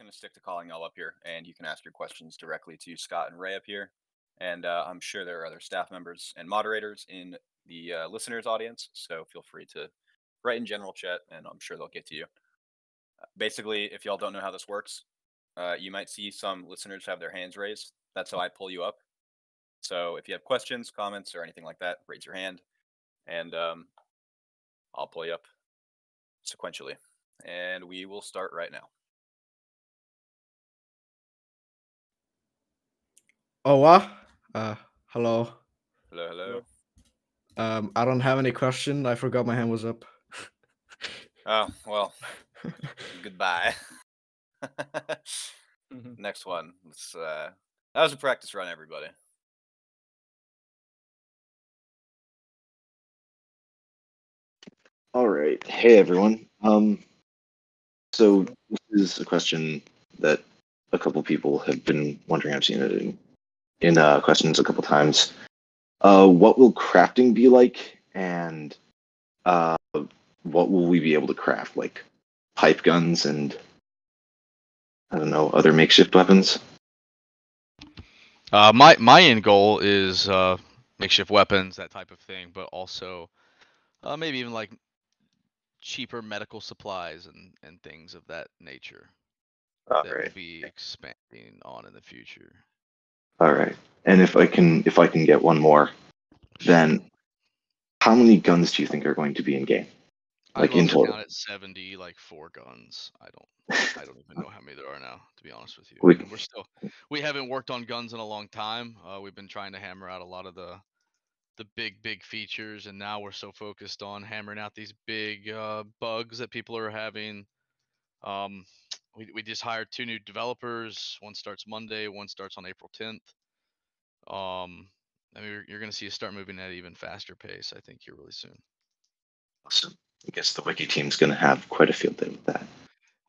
going to stick to calling y'all up here, and you can ask your questions directly to Scott and Ray up here. And I'm sure there are other staff members and moderators in the listeners' audience, so feel free to write in general chat, and I'm sure they'll get to you. Basically, if y'all don't know how this works, you might see some listeners have their hands raised. That's how I pull you up. So if you have questions, comments, or anything like that, raise your hand, and I'll pull you up sequentially. And we will start right now. Oh, what? Hello. Hello. I don't have any question. I forgot my hand was up. Oh, well, goodbye. Next one. That was a practice run, everybody. All right. Hey, everyone. So this is a question that a couple people have been wondering. I've seen it in questions a couple times. What will crafting be like, and what will we be able to craft, like pipe guns and I don't know, other makeshift weapons? My end goal is makeshift weapons, that type of thing, but also maybe even like cheaper medical supplies and things of that nature All that right. will be expanding on in the future. All right. And if I can get one more, then how many guns do you think are going to be in game? Like in total? Count at 70, like 4 guns. I don't even know how many there are now, to be honest with you. We haven't worked on guns in a long time. We've been trying to hammer out a lot of the big features, and now we're so focused on hammering out these big bugs that people are having. We just hired 2 new developers. One starts Monday, one starts on April 10th. I mean, you're going to see us start moving at an even faster pace, I think, here really soon. Awesome. I guess the Wiki team's going to have quite a field day with that.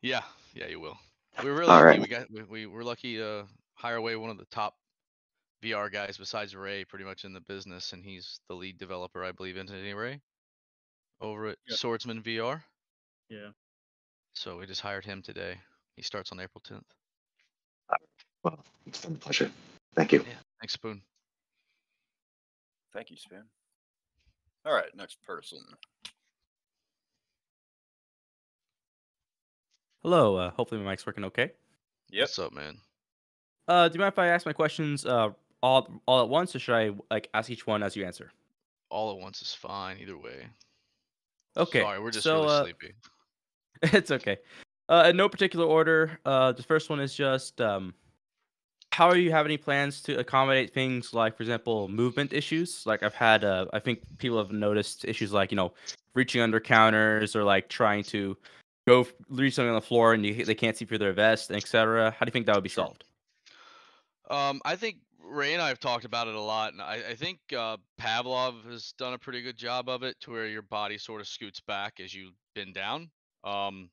Yeah, you will. We're really lucky. Right. We're lucky to hire away one of the top VR guys besides Ray, pretty much in the business, and he's the lead developer, I believe, isn't it, Ray? Over at Swordsman VR. Yeah. So we just hired him today. He starts on April 10th. Well, it's been a pleasure. Thank you. Yeah, thanks, Spoon. Thank you, Spoon. All right, next person. Hello. Hopefully my mic's working okay. Yep. What's up, man? Do you mind if I ask my questions all at once, or should I ask each one as you answer? All at once is fine, either way. Okay. Sorry, we're just really sleepy. It's okay. In no particular order. The first one is just how do you have any plans to accommodate things like, for example, movement issues? Like I've had, I think people have noticed issues like, reaching under counters or like trying to reach something on the floor and they can't see through their vest, etc. How do you think that would be solved? I think Ray and I have talked about it a lot, and I think Pavlov has done a pretty good job of it, to where your body sort of scoots back as you bend down, and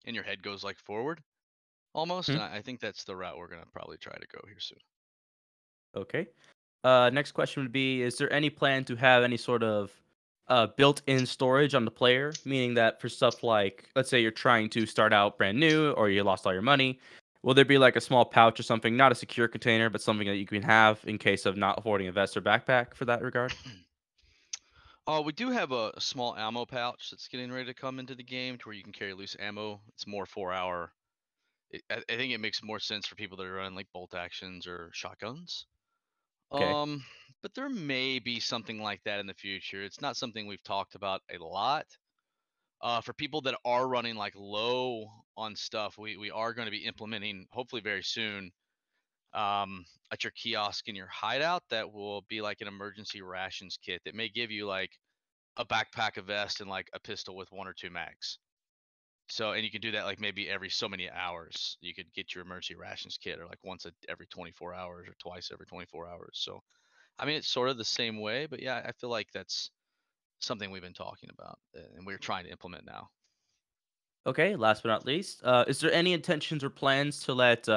your head goes like forward, almost. And I think that's the route we're gonna probably try to go here soon. Okay. Next question would be: is there any plan to have any sort of built-in storage on the player, meaning that for stuff like, let's say you're trying to start out brand new or you lost all your money, will there be like a small pouch or something, not a secure container, but something that you can have in case of not affording a vest or backpack for that regard? We do have a small ammo pouch that's getting ready to come into the game, to where you can carry loose ammo. It's more 4-hour. I think it makes more sense for people that are running like bolt actions or shotguns. Okay. But there may be something like that in the future. It's not something we've talked about a lot. For people that are running like low on stuff, we are going to be implementing, hopefully very soon, at your kiosk in your hideout, that will be like an emergency rations kit that may give you like a backpack, a vest, and like a pistol with 1 or 2 mags. So, and you can do that like maybe every so many hours. You could get your emergency rations kit, or like once every 24 hours or twice every 24 hours. So, I mean, it's sort of the same way, but yeah, I feel like that's something we've been talking about and we're trying to implement now. Okay, last but not least, is there any intentions or plans to let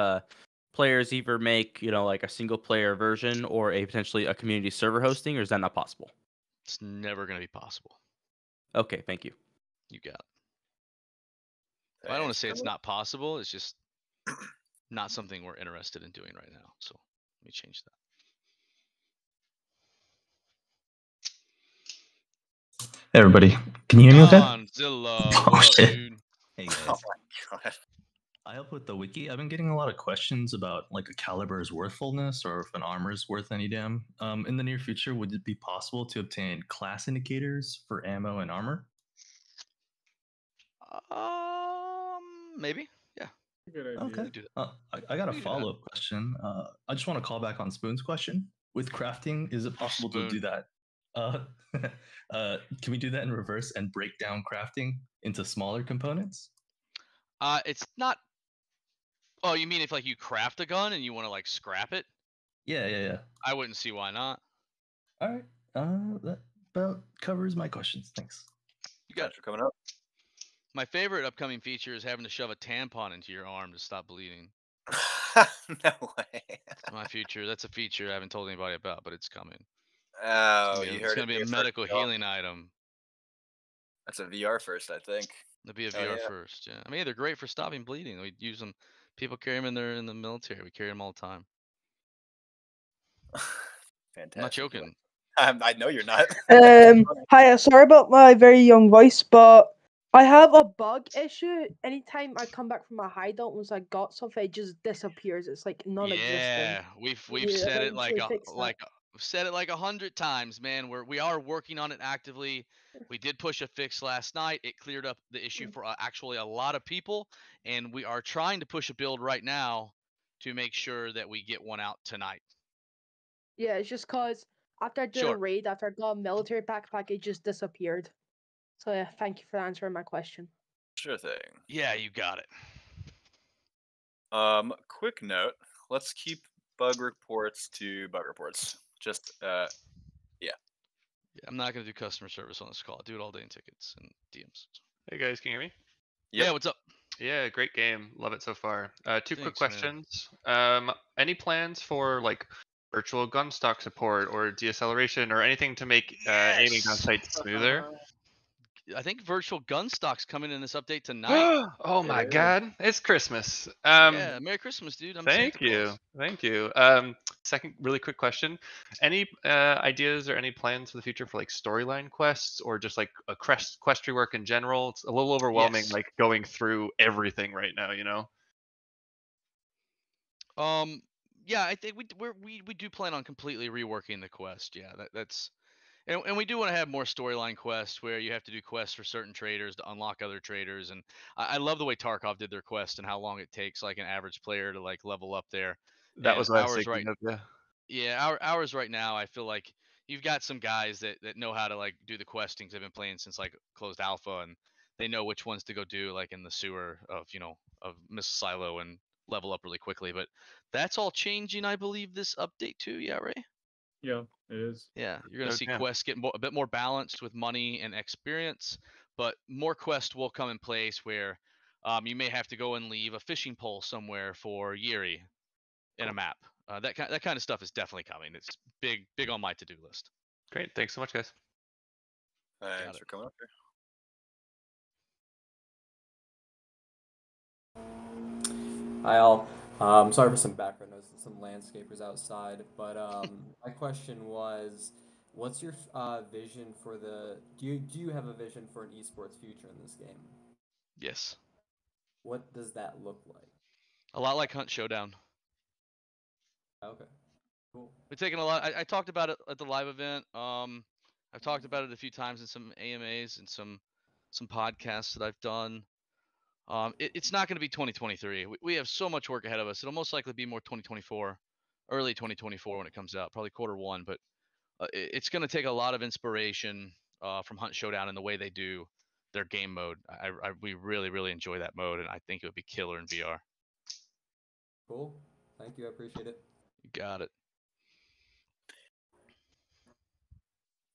players either make, like a single player version or potentially a community server hosting, or is that not possible? It's never going to be possible. Okay, thank you. You got it. I don't want to say it's not possible. It's just not something we're interested in doing right now. So let me change that. Hey everybody, can you hear me okay? Godzilla, what up, shit. dude? Hey Oh guys, my god. I help with the wiki. I've been getting a lot of questions about like a caliber's worthfulness or if an armor's worth any damn. In the near future, would it be possible to obtain class indicators for ammo and armor? Maybe. Yeah. Good idea. Okay. We do that. I got a We can do that. follow-up question. I just want to call back on Spoon's question. With crafting, is it possible to do Spoon? that? Can we do that in reverse and break down crafting into smaller components? It's not. Oh, you mean if like you craft a gun and you want to like scrap it? Yeah. I wouldn't see why not. All right. That about covers my questions. Thanks. You got Thanks for coming up. my favorite upcoming feature is having to shove a tampon into your arm to stop bleeding. No way. My future. That's a feature I haven't told anybody about, but it's coming. Oh, It's you gonna heard be it a here first, medical y'all. healing item. That's a VR first, I think. It'll be a Hell VR yeah. first. Yeah. I mean, they're great for stopping bleeding. We use them. People carry them in the military. We carry them all the time. Fantastic. I'm not joking. I know you're not. Hi, sorry about my very young voice, but I have a bug issue. Anytime I come back from my hideout, once I got something, it just disappears. It's like non-existent. Yeah, we've Yeah, said it eventually fix that. we've said it like 100 times, man. We are working on it actively. We did push a fix last night. It cleared up the issue for actually a lot of people, and we are trying to push a build right now to make sure that we get one out tonight. Yeah, it's just cause after I did Sure. a raid, after I got a military backpack, it just disappeared. So yeah, thank you for answering my question. Sure thing. Yeah, you got it. Quick note. Let's keep bug reports to bug reports. Just Yeah, I'm not gonna do customer service on this call. I do it all day in tickets and DMs. Hey guys, can you hear me? Yep. Yeah, what's up? Yeah, great game. Love it so far. Two quick Thanks, man. questions. Any plans for like virtual gun stock support or deceleration or anything to make aiming on sights smoother? I think virtual gun stock's coming in this update tonight. Oh my Yeah. god, it's Christmas. Yeah, Merry Christmas, dude. I'm Thank Santa you. Claus. Thank you. Second really quick question. Any ideas or any plans for the future for like storyline quests or just like a quest rework in general? It's a little overwhelming, Yes. like going through everything right now, you know? Yeah, I think we do plan on completely reworking the quest. Yeah, that's and we do want to have more storyline quests where you have to do quests for certain traders to unlock other traders. And I love the way Tarkov did their quest and how long it takes like an average player to like level up there. That And was what I was ours thinking of, yeah. Yeah, ours right now, I feel like you've got some guys that know how to like do the questing. 'Cause they've been playing since like closed alpha, and they know which ones to go do, like in the sewer of of Missile Silo and level up really quickly. But that's all changing, I believe, this update too. Yeah, Ray. Yeah, it is. Yeah, you're gonna Oh, see damn. quests get a bit more balanced with money and experience, but more quests will come in place where you may have to go and leave a fishing pole somewhere for Yuri in a map. That kind of stuff is definitely coming. It's big on my to-do list. Great. Thanks so much, guys. Thanks it. for coming up here. Hi all. Sorry for some background noise and some landscapers outside, but my question was, what's your vision for the? Do you have a vision for an esports future in this game? Yes. What does that look like? A lot like Hunt Showdown. Okay, cool. We're taking a lot. I talked about it at the live event. I've talked about it a few times in some AMAs and some podcasts that I've done. It's not going to be 2023. We have so much work ahead of us. It'll most likely be more 2024, early 2024 when it comes out, probably Q1. But it's going to take a lot of inspiration from Hunt Showdown and the way they do their game mode. We really enjoy that mode, and I think it would be killer in VR. Cool. Thank you. I appreciate it. You got it.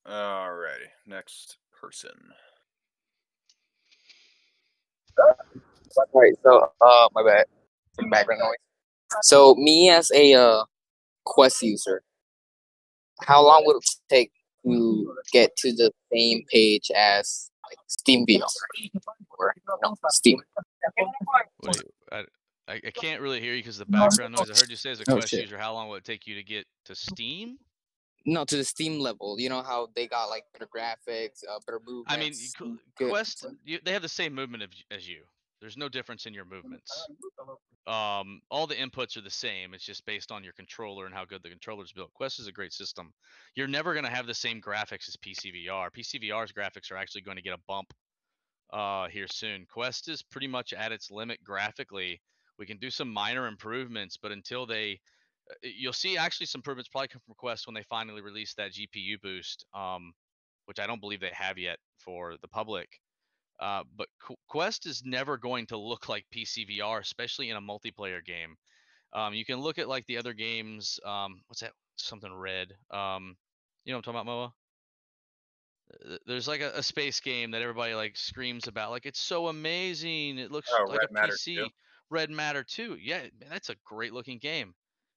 Alrighty, next person. Right. So, my bad. Some background noise. So, me as a Quest user, how long would it take to get to the same page as like Steam VR or no, Steam? Wait, I can't really hear you because of the background noise. I heard you say as a Oh, Quest shit. user, how long will it take you to get to Steam? No, to the Steam level. You know how they got like better graphics, better movements. I mean, good. Quest, they have the same movement as you. There's no difference in your movements. All the inputs are the same. It's just based on your controller and how good the controller's built. Quest is a great system. You're never going to have the same graphics as PCVR. PCVR's graphics are actually going to get a bump here soon. Quest is pretty much at its limit graphically. We can do some minor improvements, but until they you'll see actually some improvements probably come from Quest when they finally release that GPU boost, which I don't believe they have yet for the public. But Quest is never going to look like PCVR, especially in a multiplayer game. You can look at like the other games. What's that? Something red. You know what I'm talking about, Moa? There's like a space game that everybody like screams about. Like it's so amazing. It looks like Red a Matter PC. 2. Red Matter 2. Yeah, man, that's a great looking game.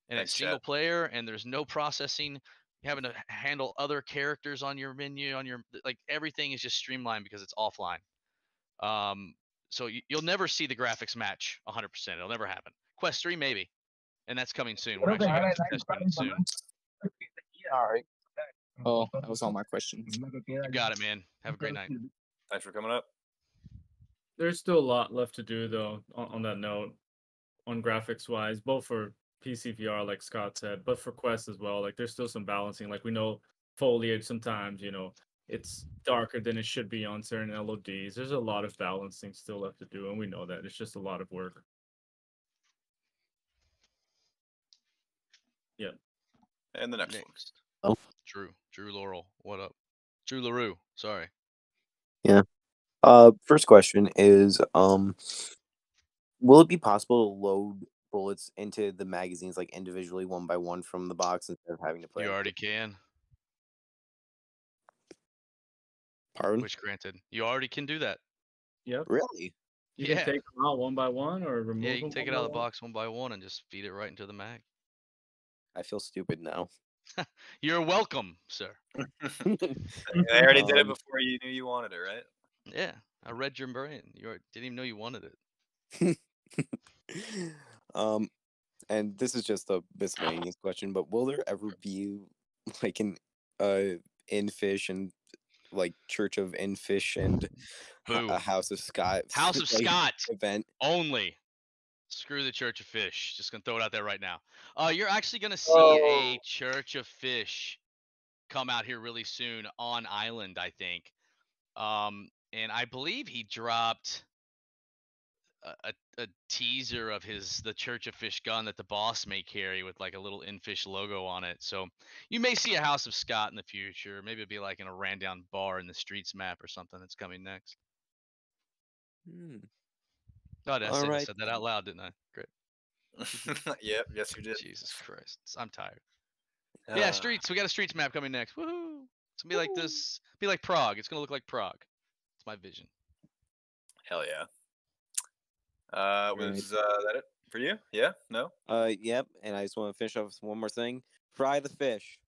And Thanks, it's single chat. player, and there's no processing. You're having to handle other characters on your menu, on your like everything is just streamlined because it's offline. So you'll never see the graphics match 100%. It'll never happen. Quest 3 maybe, and that's coming soon. We're actually going to test it soon. All right. Oh, that was all my questions. You got it, man. Have a great night. Thanks for coming up. There's still a lot left to do though. On that note, on graphics wise, both for PC VR, like Scott said, but for Quest as well. Like there's still some balancing. Like we know foliage sometimes, it's darker than it should be on certain LODs. There's a lot of balancing still left to do, and we know that it's just a lot of work. Yeah. And the next Next. Oh. Drew Laurel. What up? Drew LaRue. Sorry. Yeah. First question is, will it be possible to load bullets into the magazines like individually one by one from the box instead of having to play? You already can. Pardon? Which granted, you already can do that. Yep. Really? You can Yeah. take them out one by one or remove Yeah, you can them take it one out by of the one. box one by one and just feed it right into the mag. I feel stupid now. You're welcome, sir. I already did it before you knew you wanted it, right? Yeah, I read your brain. You didn't even know you wanted it. And this is just a miscellaneous question, but will there ever be like an Infish and like Church of Infish and a House of Scott House of like, Scott event? only. Screw the Church of Fish. Just gonna throw it out there right now. You're actually gonna see a Church of Fish come out here really soon on Island, I think. And I believe he dropped a teaser of the Church of Fish gun that the boss may carry with like a little Infish logo on it. So you may see a House of Scott in the future. Maybe it'll be like in a ran down bar in the streets map or something that's coming next. Oh, I said that out loud, didn't I? Great. Yep, yes you did. Jesus Christ. I'm tired. Yeah, streets. We got a streets map coming next. Woohoo! It's gonna be like this. Be like Prague. It's gonna look like Prague. It's my vision. Hell yeah. Was that it for you? Yeah? No? Yep. And I just want to finish off with one more thing. Fry the fish.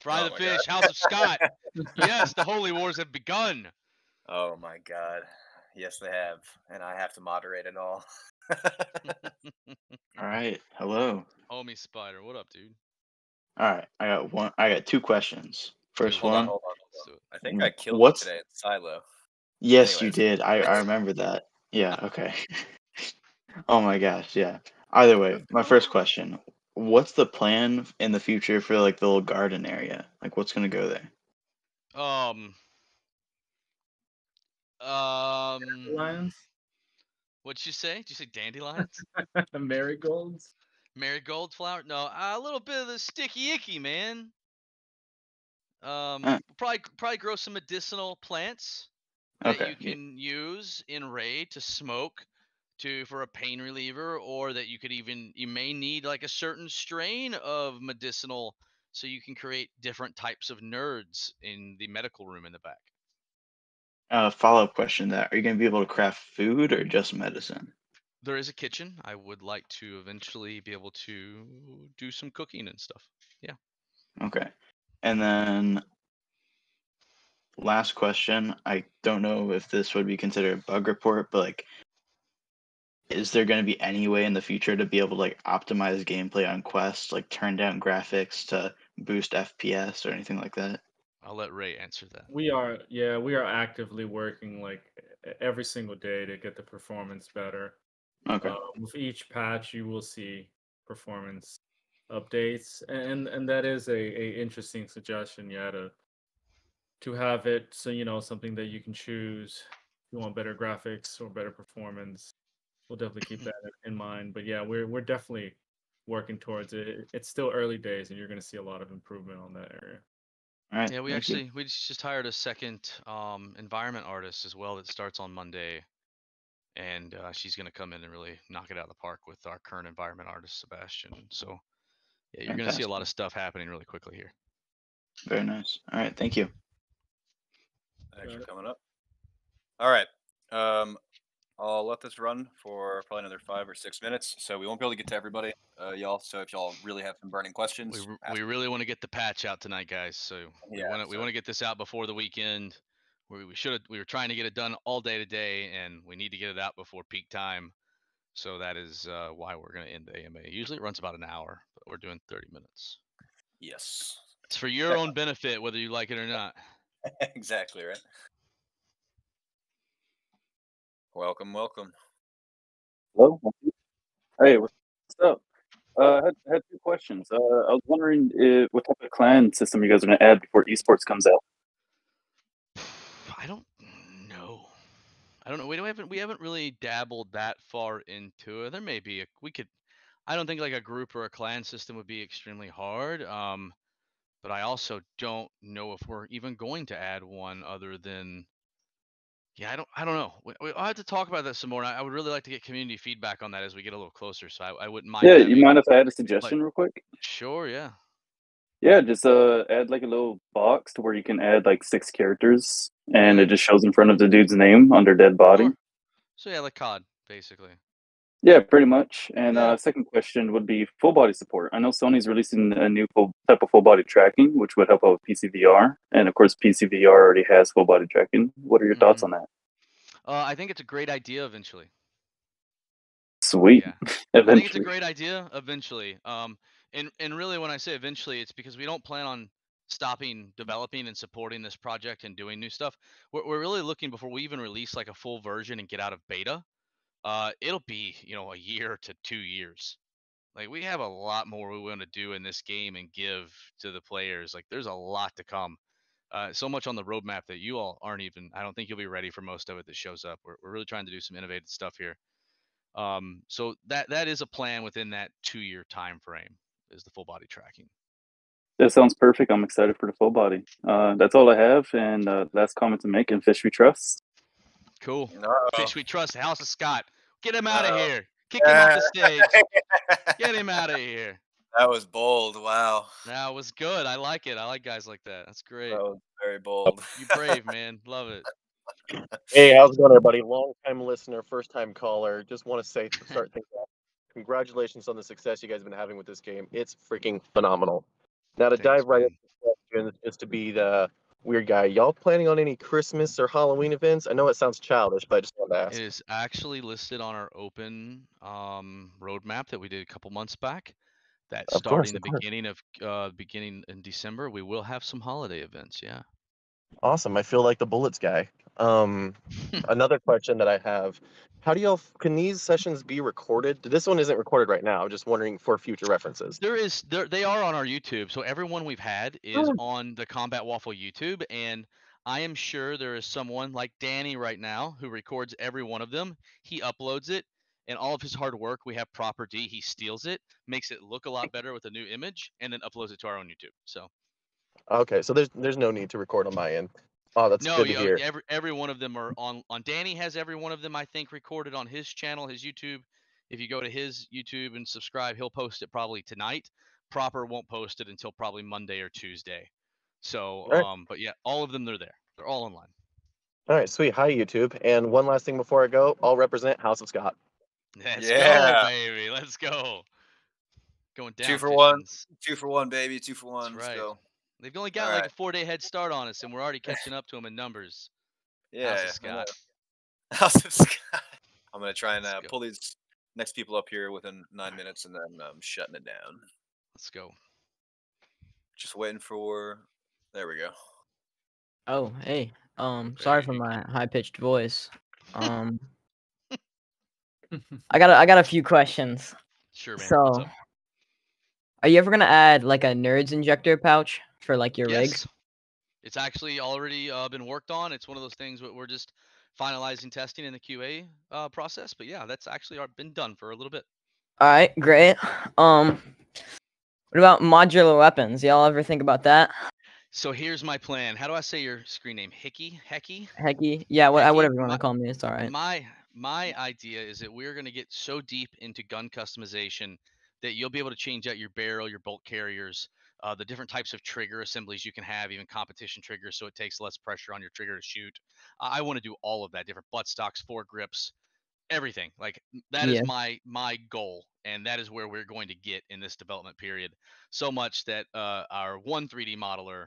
Fry the fish. House of Scott. Yes, the holy wars have begun. Oh my god. Yes, they have, and I have to moderate it all. All right. Hello. Homie Spider, what up, dude? All right. I got two questions. First Hold one. on. I think I killed What's it today in Silo. Yes, Anyways. you did. I remember that. Yeah. Okay. Oh my gosh. Yeah. Either way, my first question: what's the plan in the future for like the little garden area? Like, what's gonna go there? Lions? What'd you say? Did you say dandelions? Marigolds? Marigold flower? No, a little bit of the sticky icky, man. Probably grow some medicinal plants that Okay. you can use in raid to smoke for a pain reliever, or that you may need like a certain strain of medicinal so you can create different types of nerds in the medical room in the back. Follow-up question: that are you gonna be able to craft food or just medicine? There is a kitchen. I would like to eventually be able to do some cooking and stuff. Yeah. Okay. And then last question. I don't know if this would be considered a bug report, but like is there going to be any way in the future to be able to like optimize gameplay on Quest, like turn down graphics to boost FPS or anything like that? I'll let Ray answer that. We are actively working like every single day to get the performance better. Okay. With each patch, you will see performance updates, and that is a interesting suggestion. Yeah, to have it so something that you can choose. If you want better graphics or better performance, we'll definitely keep that in mind. But yeah, we're definitely working towards it. It's still early days, and you're going to see a lot of improvement on that area. All right. Yeah, we just hired a second environment artist as well that starts on Monday, and she's gonna come in and really knock it out of the park with our current environment artist Sebastian. So yeah, you're gonna see a lot of stuff happening really quickly here. Very nice. All right, thank you. Thanks for coming up. All right. I'll let this run for probably another 5 or 6 minutes, so we won't be able to get to everybody, y'all. So if y'all really have some burning questions, we really want to get the patch out tonight, guys. So we want to get this out before the weekend. We were trying to get it done all day today, and we need to get it out before peak time. So that is why we're going to end the AMA. Usually it runs about an hour, but we're doing 30 minutes. Yes. It's for your own benefit, whether you like it or not. Exactly, right? Welcome. Hello. Hey, what's up? Had two questions. I was wondering what type of clan system you guys are gonna add before Esports comes out. I don't know. We haven't really dabbled that far into it. There may be I don't think like a group or a clan system would be extremely hard. But I also don't know if we're even going to add one other than. Yeah, I don't know. I'll have to talk about that some more. I would really like to get community feedback on that as we get a little closer. So I wouldn't mind. Yeah, you mind if I add a suggestion real quick? Sure, yeah. Yeah, just add like a little box to where you can add like 6 characters, and it just shows in front of the dude's name under dead body. Sure. So yeah, like COD, basically. Yeah, pretty much. And second question would be full body support. I know Sony's releasing a new type of full body tracking, which would help out with PCVR. And of course, PCVR already has full body tracking. What are your thoughts on that? I think it's a great idea eventually. Sweet. Yeah. Eventually. I think it's a great idea eventually. And really when I say eventually, it's because we don't plan on stopping developing and supporting this project and doing new stuff. We're really looking before we even release like a full version and get out of beta. It'll be, a year to 2 years. Like we have a lot more we want to do in this game and give to the players. Like there's a lot to come. So much on the roadmap that you all aren't even. I don't think you'll be ready for most of it that shows up. We're really trying to do some innovative stuff here. So that is a plan within that 2-year time frame is the full body tracking. That sounds perfect. I'm excited for the full body. That's all I have, and last comment to make. In Fish We Trust. Cool. Uh-oh. Fish We Trust. House of Scott. Get him out of here. Kick him off the stage. Get him out of here. That was bold. Wow. That was good. I like it. I like guys like that. That's great. That was very bold. You brave, man. Love it. Hey, how's it going, everybody? Long-time listener, first-time caller. Just want to start things off. Congratulations on the success you guys have been having with this game. It's freaking phenomenal. Now to dive right into the question, just to be the weird guy, y'all planning on any Christmas or Halloween events? I know it sounds childish, but I just wanted to ask. It is actually listed on our open roadmap that we did a couple months back. That starting beginning in December, we will have some holiday events. Yeah. Awesome. I feel like the Bullets guy. Another question that I have: can these sessions be recorded? This one isn't recorded right now. I'm just wondering for future references. They are on our YouTube. So everyone we've had is on the Combat Waffle YouTube, and I am sure there is someone like Danny right now who records every one of them. He uploads it, and all of his hard work, we have proper D. He steals it, makes it look a lot better with a new image, and then uploads it to our own YouTube. So. Okay, so there's no need to record on my end. Oh, that's good to hear. Every one of them are on Danny has every one of them, I think, recorded on his channel, his YouTube. If you go to his YouTube and subscribe, he'll post it probably tonight. Proper won't post it until probably Monday or Tuesday. So, but yeah, all of them, they're there. They're all online. All right, sweet. Hi, YouTube. And one last thing before I go, I'll represent House of Scott. Let's go, baby. Let's go. Going down. 2 for 1. 2 for 1, baby. 2 for 1. That's right. Let's go. They've only got like a 4-day head start on us, and we're already catching up to them in numbers. Yeah. House of Scott. House of Scott. I'm gonna try and pull these next people up here within 9 minutes, and then shutting it down. Let's go. Just waiting for. There we go. Oh, hey. Sorry for my high-pitched voice. I got a few questions. Sure, man. What's So, up? are you ever gonna add like a nerds injector pouch for like your rigs? Yes. It's actually already been worked on. It's one of those things that we're just finalizing testing in the QA process. But yeah, that's actually been done for a little bit. All right, great. What about modular weapons? Y'all ever think about that? So here's my plan. How do I say your screen name? Hecky? Hecky? Yeah, Hecky, whatever you want to call me, it's all right. My idea is that we're going to get so deep into gun customization that you'll be able to change out your barrel, your bolt carriers, the different types of trigger assemblies you can have, even competition triggers, so it takes less pressure on your trigger to shoot. I want to do all of that, different butt stocks, foregrips, everything. Like that is Yeah. my goal, and that is where we're going to get in this development period. So much that our one 3D modeler,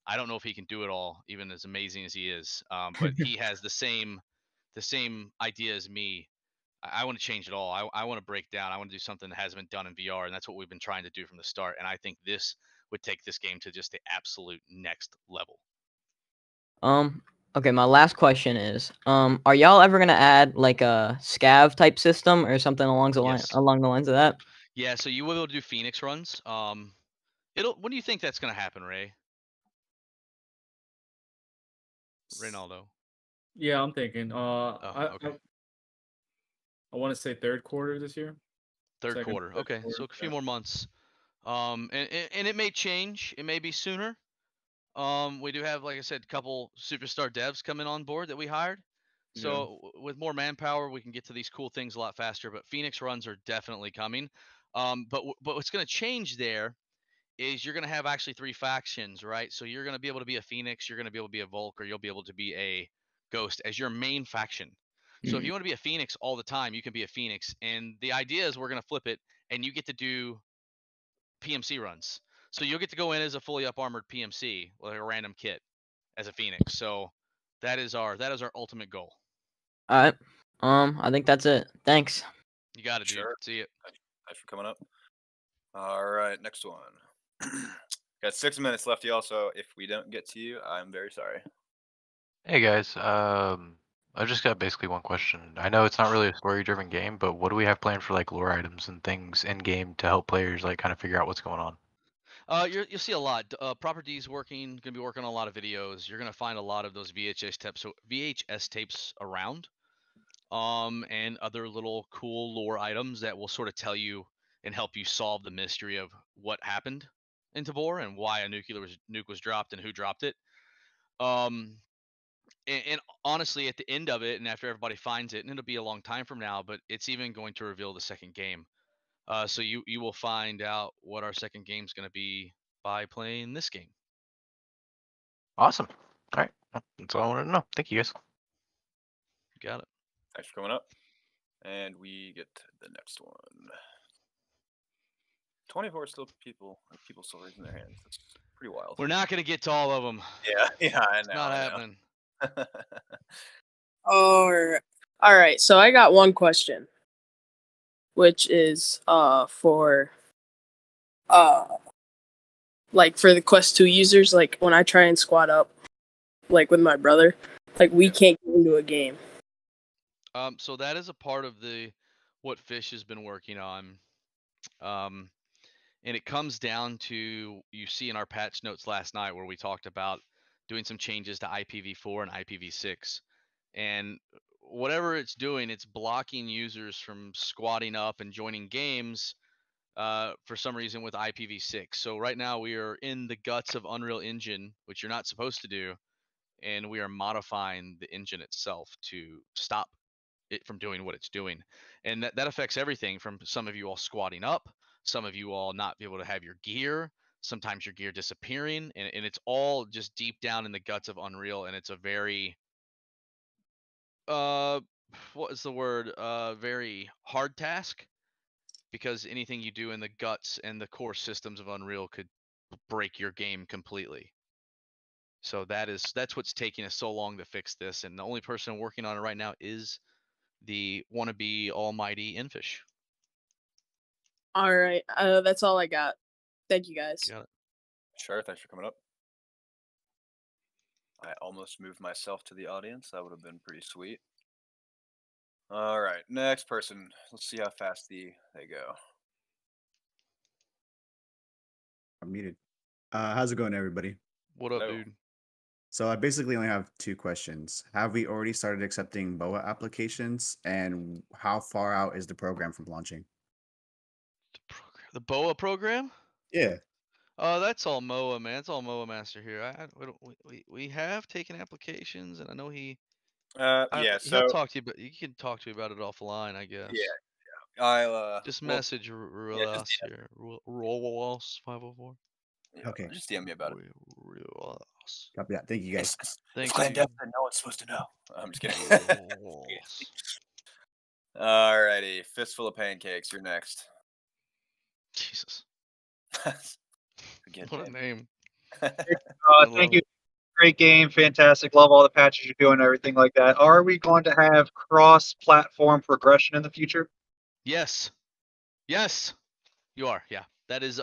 I don't know if he can do it all, even as amazing as he is, but he has the same idea as me. I want to change it all. I want to break down. I want to do something that hasn't been done in VR, and that's what we've been trying to do from the start. And I think this would take this game to just the absolute next level. Okay, my last question is, are y'all ever gonna add like a scav type system or something along the Yes. lines of that? Yeah, so you will be able to do Phoenix runs. When do you think that's gonna happen, Ray? Reynaldo. Yeah, I'm thinking. Okay. I want to say third quarter this year. Third quarter. Okay, so a few more months. And it may change. It may be sooner. We do have, like I said, a couple superstar devs coming on board that we hired. So with more manpower, we can get to these cool things a lot faster. But Phoenix runs are definitely coming. But what's going to change there is you're going to have actually 3 factions, right? So you're going to be able to be a Phoenix, you're going to be able to be a Volk, or you'll be able to be a Ghost as your main faction. So if you want to be a Phoenix all the time, you can be a Phoenix. And the idea is we're going to flip it, and you get to do PMC runs. So you'll get to go in as a fully up armored PMC with a random kit as a Phoenix. So that is our ultimate goal. All right. I think that's it. Thanks. You got it, dude. Sure. See it. Thanks for coming up. All right, next one. Got 6 minutes left, y'all. So if we don't get to you, I'm very sorry. Hey guys, I've just got basically one question. I know it's not really a story-driven game, but what do we have planned for like lore items and things in game to help players like kind of figure out what's going on? You'll see a lot. Proper D's gonna be working on a lot of videos. You're gonna find a lot of those VHS tapes around, and other little cool lore items that will sort of tell you and help you solve the mystery of what happened in Tabor and why a nuke was dropped and who dropped it. And honestly, at the end of it, and after everybody finds it, and it'll be a long time from now, but it's even going to reveal the second game. So you will find out what our second game is going to be by playing this game. Awesome. All right, that's all I wanted to know. Thank you guys. You got it. Thanks for coming up. And we get to the next one. 24 people still raising their hands. That's pretty wild. We're not going to get to all of them. Yeah, I know. It's not happening. All right. So I got one question, which is for like for the Quest 2 users, like when I try and squad up like with my brother, like we can't get into a game. So that is a part of what Fish has been working on. And it comes down to, you see in our patch notes last night where we talked about doing some changes to IPv4 and IPv6. And whatever it's doing, it's blocking users from squatting up and joining games for some reason with IPv6. So right now we are in the guts of Unreal Engine, which you're not supposed to do, and we are modifying the engine itself to stop it from doing what it's doing. And that affects everything from some of you all squatting up, some of you all not be able to have your gear, sometimes your gear disappearing, and it's all just deep down in the guts of Unreal, and it's a very what is the word? Very hard task, because anything you do in the guts and the core systems of Unreal could break your game completely. So that's what's taking us so long to fix this, and the only person working on it right now is the wannabe almighty Infish. All right. That's all I got. Thank you guys. Got it. Sure, thanks for coming up. I almost moved myself to the audience. That would have been pretty sweet. All right, next person. Let's see how fast they go. I'm muted. How's it going, everybody? What up, dude? So I basically only have 2 questions. Have we already started accepting BOA applications, and how far out is the program from launching? The BOA program? Yeah. That's all MOA, man. It's all MOA Master here. We have taken applications, and I know he. Yeah. He'll So talk to you, but you can talk to me about it offline, I guess. yeah. I'll just well, message Rulas here. Rulas 504. Yeah, Okay. just DM me about it. Rulas. Copy that. Thank you, guys. Thanks, clandestine. dude. No one's supposed to know. I'm just kidding. Alrighty, fistful of pancakes. You're next. Jesus. Again, What a name. Thank you. Great game, fantastic. Love all the patches you're doing, everything like that. Are we going to have cross-platform progression in the future? Yes. Yes. You are. Yeah. That is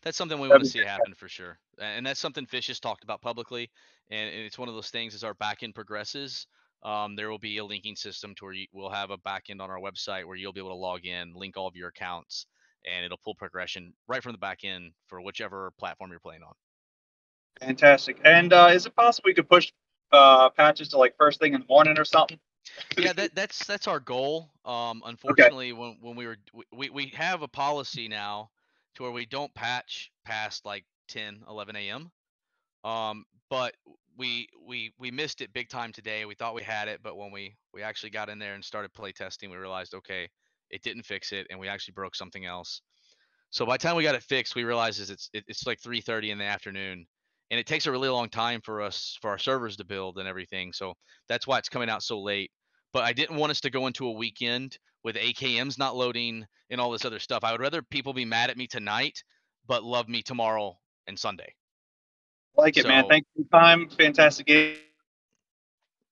that's something we That'd want to be see happen for sure. And that's something Fish has talked about publicly. And it's one of those things as our backend progresses, there will be a linking system to where we'll have a backend on our website where you'll be able to log in, link all of your accounts, and it'll pull progression right from the back end for whichever platform you're playing on. Fantastic. And is it possible we could push patches to like first thing in the morning or something? Yeah, that's our goal. Unfortunately, when we have a policy now to where we don't patch past like 10, 11 a.m. But we missed it big time today. We thought we had it, but when we actually got in there and started play testing, we realized, okay, it didn't fix it, and we actually broke something else. So by the time we got it fixed, we realized it's like 3:30 in the afternoon, and it takes a really long time for our servers to build and everything. So that's why it's coming out so late. But I didn't want us to go into a weekend with AKMs not loading and all this other stuff. I would rather people be mad at me tonight, but love me tomorrow and Sunday. Like it, man. Thanks for your time. Fantastic game.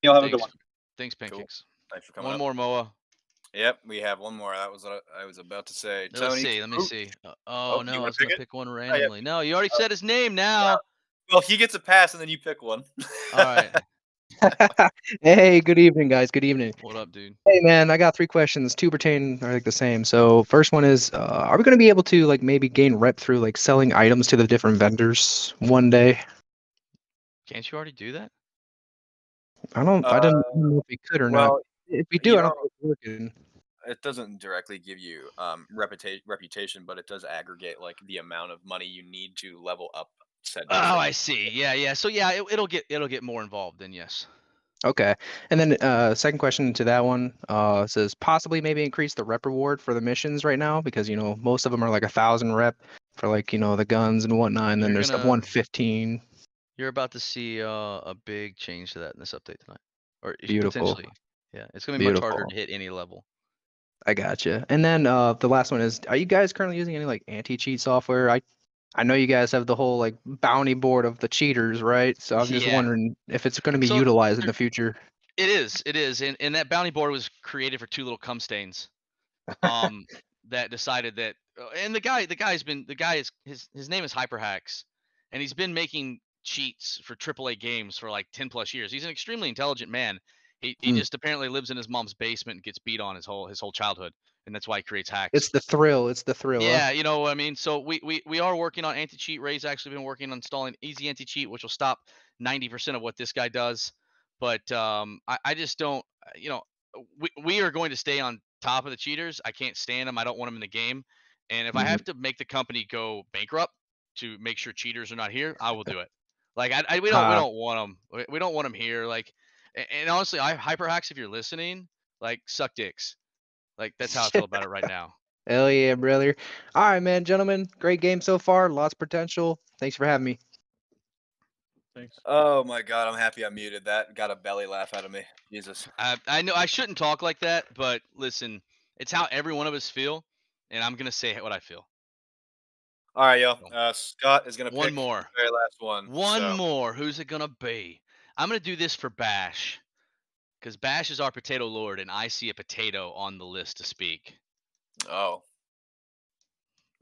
You'll have a good one. Thanks, Pancakes. Thanks for coming One up. more, Moa. Yep, we have one more. That was what I was about to say. Let's Tony. see. Let me see. Oh no, you I wanna was gonna pick it? pick one Oh, yeah. randomly. No, you already said his name now. Well, he gets a pass, and then you pick one. All right. Hey, good evening, guys. Good evening. What up, dude? Hey, man, I got 3 questions. 2 pertain are like the same. So, first one is, are we going to be able to like maybe gain rep through like selling items to the different vendors one day? Can't you already do that? I didn't know if we could or not. well, If we do, you I don't know, think it's working. it doesn't directly give you reputation, but it does aggregate like the amount of money you need to level up said. Oh, I see. Yeah. So yeah, it'll get more involved then. Yes. Okay. And then second question to that one says possibly maybe increase the rep reward for the missions right now because most of them are like 1,000 rep for like the guns and whatnot, and then You're there's the gonna- 115. You're about to see a big change to that in this update tonight, or Beautiful. potentially. Yeah, it's gonna be much harder Beautiful. to hit any level. I gotcha. And then the last one is, are you guys currently using any like anti-cheat software? I know you guys have the whole like bounty board of the cheaters, right? So I'm just Yeah. wondering if it's going to be So, utilized in the future. It is, and that bounty board was created for 2 little cum stains, that decided that, and the guy is his name is Hyperhacks, and he's been making cheats for AAA games for like 10 plus years. He's an extremely intelligent man. He just apparently lives in his mom's basement and gets beat on his whole childhood, and that's why he creates hacks. It's the thrill. It's the thrill. Yeah, Huh? you know what I mean. So we are working on anti-cheat. Ray's actually been working on installing easy anti-cheat, which will stop 90% of what this guy does. But I just don't, we are going to stay on top of the cheaters. I can't stand them. I don't want them in the game. And if I have to make the company go bankrupt to make sure cheaters are not here, I will do it. Like we don't want them. We don't want them here. Like, and honestly, Hyperhacks, if you're listening, like suck dicks. Like that's how I feel about it right now. Hell yeah, brother. All right, man, gentlemen. Great game so far. Lots of potential. Thanks for having me. Thanks. Oh my god, I'm happy I muted that. Got a belly laugh out of me. Jesus. I know I shouldn't talk like that, but listen, it's how every one of us feel, and I'm gonna say what I feel. All right, y'all. Scott is gonna One pick more. the very last one. One so. more. Who's it gonna be? I'm gonna do this for Bash, Because Bash is our potato lord, and I see a potato on the list to speak. Oh.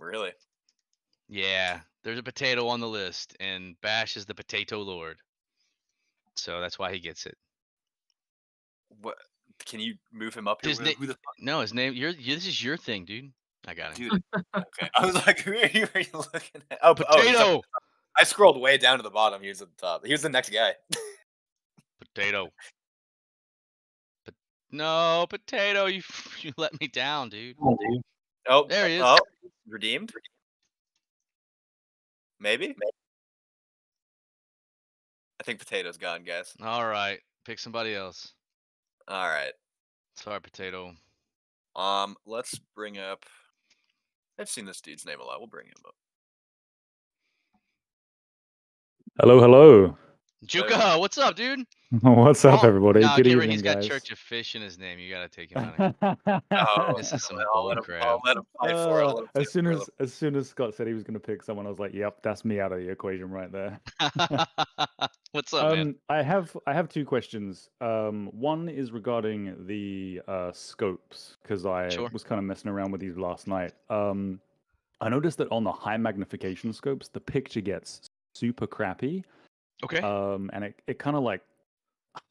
Really? Yeah, there's a potato on the list, and Bash is the potato lord. So that's why he gets it. What? Can you move him up here? His Who name? the fuck? No, his name. This is your thing, dude. I got it. Dude. Okay. I was like, who are you looking at? Oh, Potato. I scrolled way down to the bottom. He was at the top. He was the next guy. Potato. No, potato. You let me down, dude. Oh, There he is. Oh, redeemed. Maybe. I think potato's gone, guys. All right, pick somebody else. All right. Sorry, potato. Let's bring up. I've seen this dude's name a lot. We'll bring him up. Hello, hello. Juka, what's up, dude? What's up, everybody? No, Good get rid. evening, He's got guys. Church of Fish in his name. You gotta take him out of here. Oh, This is some I'll let bull him. crap. I'll let him fight for it. As soon as Scott said he was going to pick someone, I was like, "Yep, that's me out of the equation right there." What's up, man? I have two questions. One is regarding the scopes because I Sure. was kind of messing around with these last night. I noticed that on the high magnification scopes, the picture gets super crappy. Okay. And it kind of like,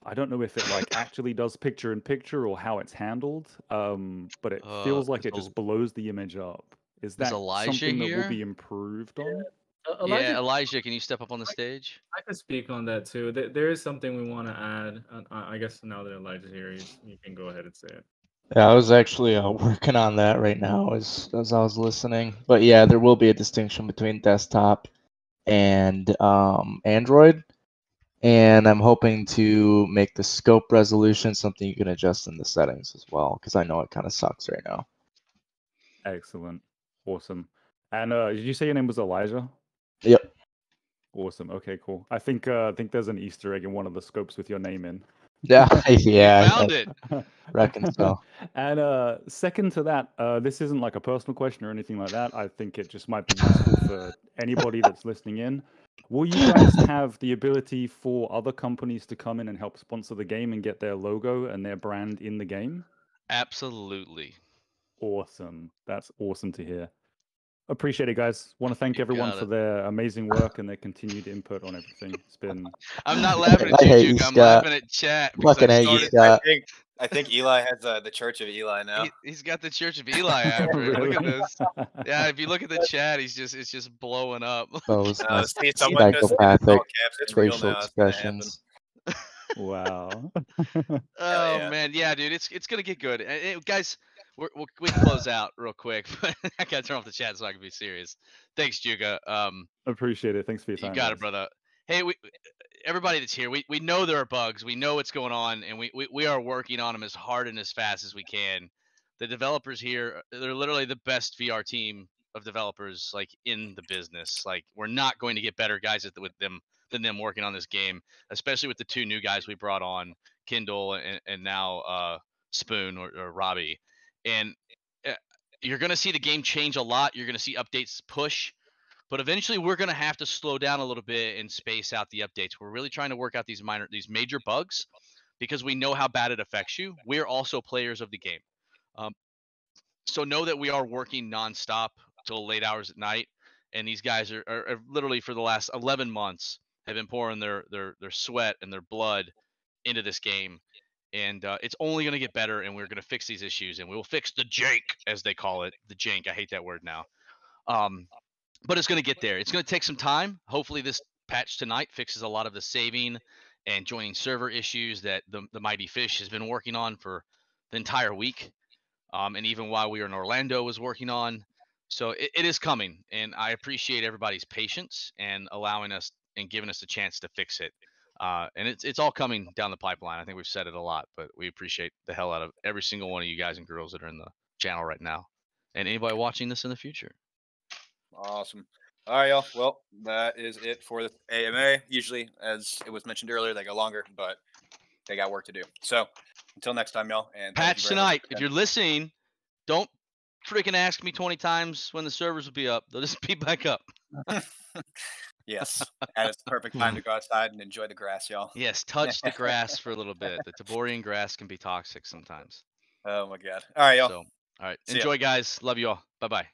I don't know if it like actually does picture in picture or how it's handled. But it feels like it just blows the image up. Is that Elijah something that will here? be improved on? Yeah, Elijah, can you step up on the stage? I can speak on that too. There is something we want to add. I guess now that Elijah's here, you can go ahead and say it. Yeah, I was actually working on that right now as I was listening. But yeah, there will be a distinction between desktop and Android. And I'm hoping to make the scope resolution something you can adjust in the settings as well, because I know it kind of sucks right now. Excellent. Awesome. And did you say your name was Elijah? Yep. Awesome. Okay, cool. I think there's an Easter egg in one of the scopes with your name in. Yeah, yeah. Found it. Reckon so. And second to that, this isn't like a personal question or anything like that. I think it just might be useful for anybody that's listening in. Will you guys have the ability for other companies to come in and help sponsor the game and get their logo and their brand in the game? Absolutely. Awesome. That's awesome to hear. Appreciate it, guys. Want to thank everyone got for it. their amazing work and their continued input on everything. It's been. I'm not laughing I at hate you, you, Juka. I'm Scott. laughing at chat. because Fucking I hate you, started- Scott. I think Eli has the Church of Eli now. He's got the Church of Eli after him. Look at Really? this. Yeah, if you look at the chat, it's just blowing up. Those my See, someone just psychopathic all caps. It's real facial now. It's gonna happen. expressions. Wow. Oh yeah. man, yeah, dude, it's gonna get good. Guys, we can close out real quick, but I gotta turn off the chat so I can be serious. Thanks, Juga. Appreciate it. Thanks for your You time. got guys. it, brother. Hey, everybody that's here, we know there are bugs. We know what's going on, and we are working on them as hard and as fast as we can. The developers here, they're literally the best VR team of developers like in the business. Like we're not going to get better guys than them working on this game, especially with the two new guys we brought on, Kindle and now Spoon or Robbie. And you're going to see the game change a lot. You're going to see updates push. But eventually, we're going to have to slow down a little bit and space out the updates. We're really trying to work out these major bugs because we know how bad it affects you. We're also players of the game. So know that we are working nonstop till late hours at night. And these guys are literally for the last 11 months have been pouring their sweat and their blood into this game. And it's only going to get better, and we're going to fix these issues. And we will fix the jank, as they call it. The jank. I hate that word now. But it's going to get there. It's going to take some time. Hopefully this patch tonight fixes a lot of the saving and joining server issues that the Mighty Fish has been working on for the entire week. And even while we were in Orlando was working on. So it is coming. And I appreciate everybody's patience and allowing us and giving us a chance to fix it. And it's all coming down the pipeline. I think we've said it a lot, but we appreciate the hell out of every single one of you guys and girls that are in the channel right now. And anybody watching this in the future. Awesome. All right, y'all. Well, that is it for the AMA. Usually, as it was mentioned earlier, they go longer, but they got work to do. So until next time, y'all. And thank Patch you very much tonight. for If you're listening, don't freaking ask me 20 times when the servers will be up. They'll just be back up. Yes, and it's the perfect time to go outside and enjoy the grass, y'all. Yes, touch the grass for a little bit. The Taborian grass can be toxic sometimes. Oh my god! All right, y'all. So, all right, See ya. enjoy, guys. Love you all. Bye bye.